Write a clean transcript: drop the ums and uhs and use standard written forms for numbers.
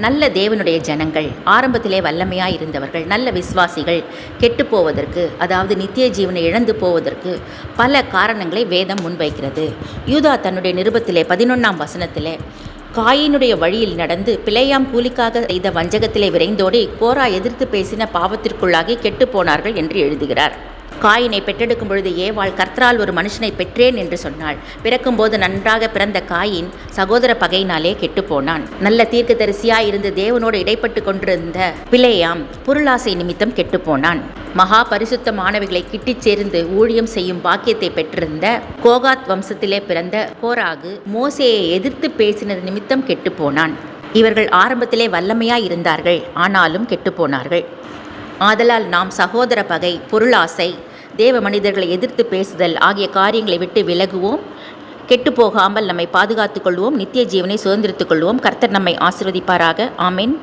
நல்ல தேவனுடைய ஜனங்கள், ஆரம்பத்திலே வல்லமையாய் இருந்தவர்கள், நல்ல விசுவாசிகள் கெட்டுப்போவதற்கு, அதாவது நித்திய ஜீவனை இழந்து போவதற்கு பல காரணங்களை வேதம் முன்வைக்கிறது. யூதா தன்னுடைய நிருபத்திலே 11ஆம் வசனத்திலே காயினுடைய வழியில் நடந்து பிழையாம் கூலிக்காக செய்த வஞ்சகத்திலே விரைந்தோடி கோரா எதிர்த்து பேசின பாவத்திற்குள்ளாகி கெட்டுப்போனார்கள் என்று எழுதுகிறார். காயினை பெற்றெடுக்கும் பொழுது ஏவாள் கர்த்தரால் ஒரு மனுஷனை பெற்றேன் என்று சொன்னாள். பிறக்கும்போது நன்றாக பிறந்த காயின் சகோதர பகையினாலே கெட்டுப்போனான். நல்ல தீர்க்கதரிசியாய் இருந்து தேவனோடு இடைப்பட்டு கொண்டிருந்த பிலேயாம் பொருளாசை நிமித்தம் கெட்டுப்போனான். மகா பரிசுத்தமானவைகளை கிட்டிச் சேர்ந்து ஊழியம் செய்யும் பாக்கியத்தை பெற்றிருந்த கோகாத் வம்சத்திலே பிறந்த கோராகு மோசேயை எதிர்த்து பேசினது நிமித்தம் கெட்டுப்போனான். இவர்கள் ஆரம்பத்திலே வல்லமையாய் இருந்தார்கள், ஆனாலும் கெட்டுப்போனார்கள். ஆதலால் நாம் சகோதர பகை, பொருளாசை, தேவ மனிதர்களை எதிர்த்து பேசுதல் ஆகிய காரியங்களை விட்டு விலகுவோம். கெட்டுப்போகாமல் நம்மை பாதுகாத்துக் கொள்வோம். நித்திய ஜீவனை சுதந்திரித்துக் கொள்வோம். கர்த்தர் நம்மை ஆசீர்வதிப்பாராக. ஆமென்.